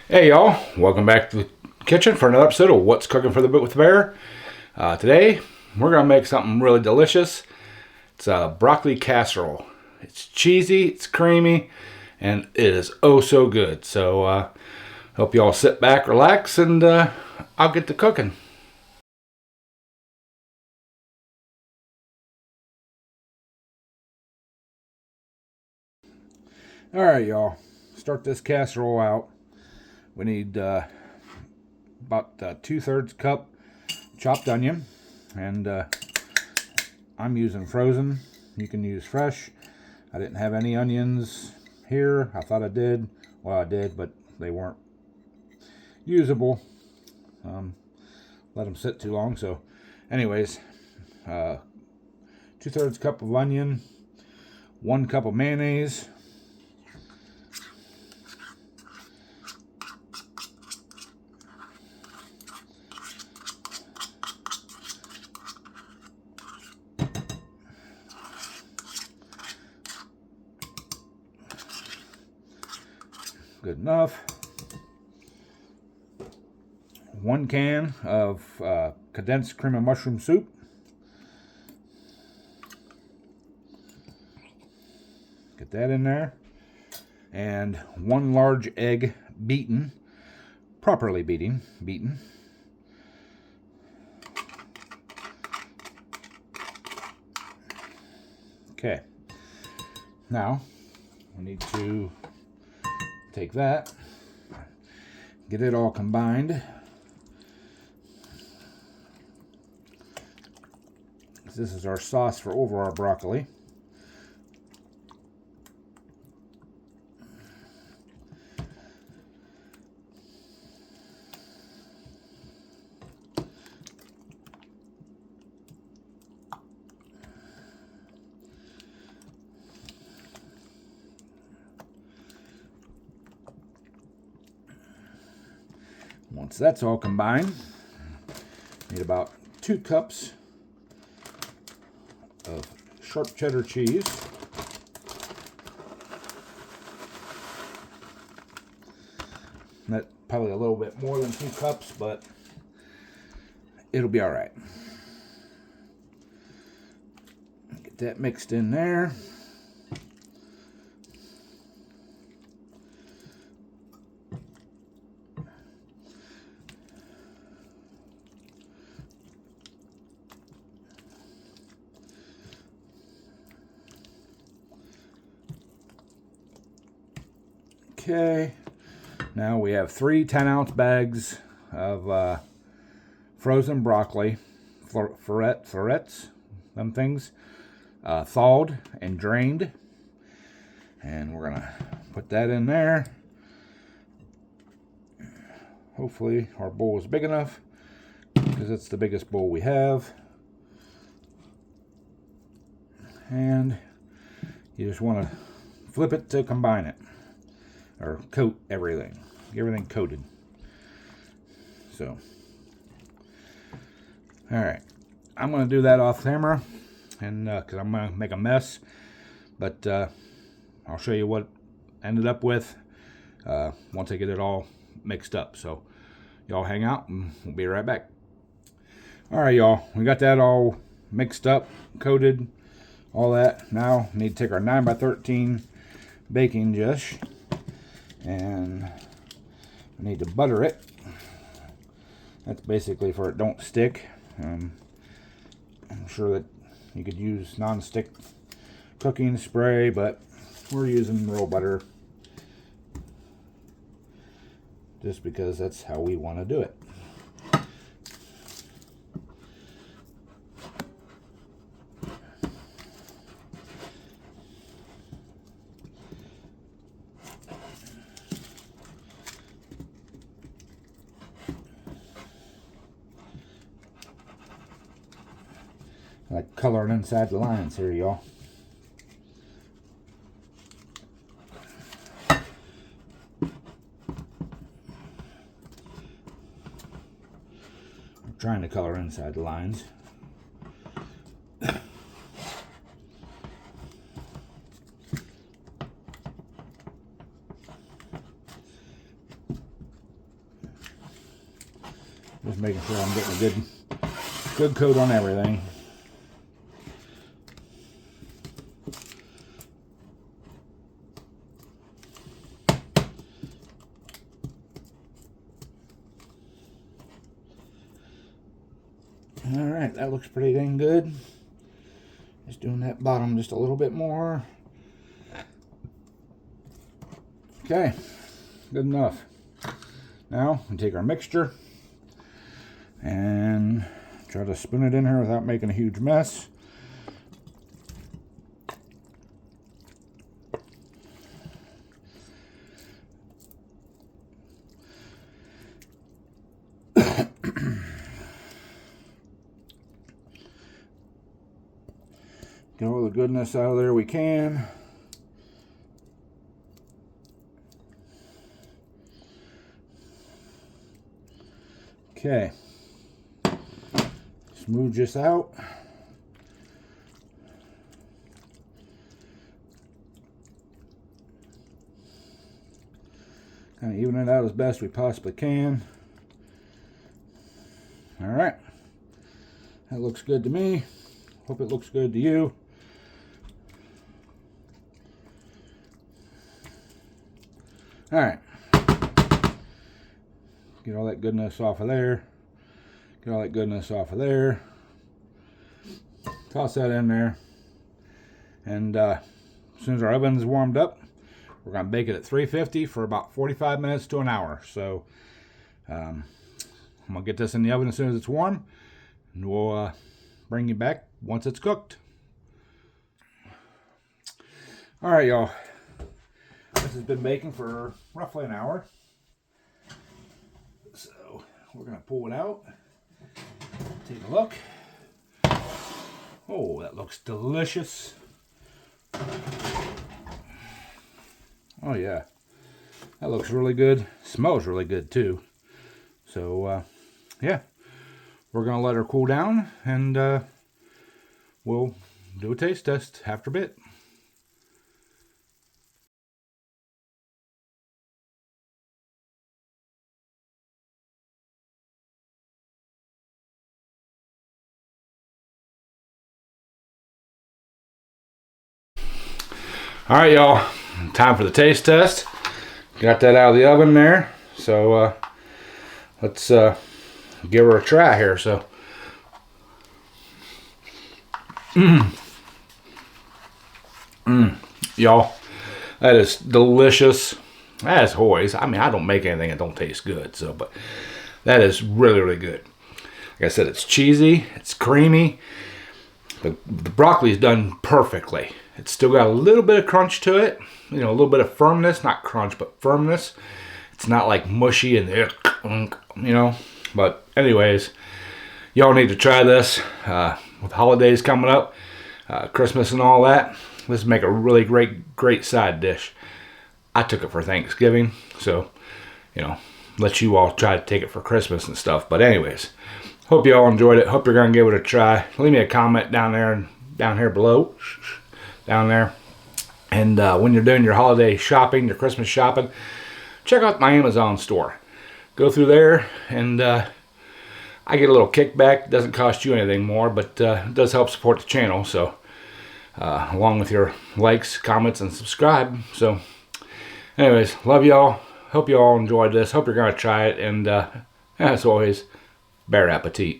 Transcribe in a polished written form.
Hey y'all, welcome back to the kitchen for another episode of What's Cooking for the Bit with the Bear. Today, we're going to make something really delicious. It's a broccoli casserole. It's cheesy, it's creamy, and it is oh so good. So, hope y'all sit back, relax, and I'll get to cooking. Alright y'all, start this casserole out. We need about 2/3 cup chopped onion, and I'm using frozen. You can use fresh. I didn't have any onions here. I thought I did. Well, I did, but they weren't usable. Let them sit too long. So, anyways, 2/3 cup of onion, 1 cup of mayonnaise, good enough. 1 can of condensed cream of mushroom soup. Get that in there. And 1 large egg beaten, properly beaten. Okay. Now, we need to take that, get it all combined. This is our sauce for over our broccoli. Once that's all combined, need about 2 cups of sharp cheddar cheese. That's probably a little bit more than 2 cups, but it'll be all right. Get that mixed in there. Okay, now we have 3 10-ounce bags of frozen broccoli, florets, them things, thawed and drained. And we're gonna put that in there. Hopefully our bowl is big enough, because it's the biggest bowl we have. And you just want to flip it to combine it, or coat everything. Get everything coated. So, all right, I'm going to do that off camera, and because I'm going to make a mess, but I'll show you what I ended up with once I get it all mixed up. So, y'all hang out, and we'll be right back. All right, y'all, we got that all mixed up, coated, all that. Now, we need to take our 9x13 baking dish, and we need to butter it. That's basically for it don't stick. I'm sure that you could use non-stick cooking spray, but we're using real butter just because that's how we want to do it. Like coloring inside the lines here, y'all. I'm trying to color inside the lines. Just making sure I'm getting a good coat on everything. Alright, that looks pretty dang good. Just doing that bottom just a little bit more. Okay, good enough. Now, we take our mixture and try to spoon it in here without making a huge mess. Get all the goodness out of there we can. Okay. Smooth this out. Kind of even it out as best we possibly can. All right. That looks good to me. Hope it looks good to you. All right. Get all that goodness off of there. Get all that goodness off of there. Toss that in there. And as soon as our oven's warmed up, we're going to bake it at 350 for about 45 minutes to an hour. So I'm going to get this in the oven as soon as it's warm. And we'll bring you back once it's cooked. All right, y'all. This has been baking for roughly an hour. So we're going to pull it out. Take a look. Oh, that looks delicious. Oh yeah, that looks really good. Smells really good too. So yeah, we're gonna let her cool down, and we'll do a taste test after a bit. All right, y'all, time for the taste test. Got that out of the oven there, so let's give her a try here. So, y'all, that is delicious. As always, I mean, I don't make anything that don't taste good, so, but that is really, really good. Like I said, it's cheesy, it's creamy. The broccoli is done perfectly. It's still got a little bit of crunch to it, you know, a little bit of firmness, not crunch, but firmness. It's not like mushy and, you know, but anyways, y'all need to try this with holidays coming up, Christmas and all that. This make a really great side dish. I took it for Thanksgiving, so, you know, let you all try to take it for Christmas and stuff. But anyways, hope you all enjoyed it. Hope you're going to give it a try. Leave me a comment down here below. Down there. And when you're doing your holiday shopping, your Christmas shopping, check out my Amazon store. Go through there, and I get a little kickback. It doesn't cost you anything more, but it does help support the channel. So, along with your likes, comments, and subscribe. So, anyways, love y'all. Hope you all enjoyed this. Hope you're going to try it. And as always, bon appetit.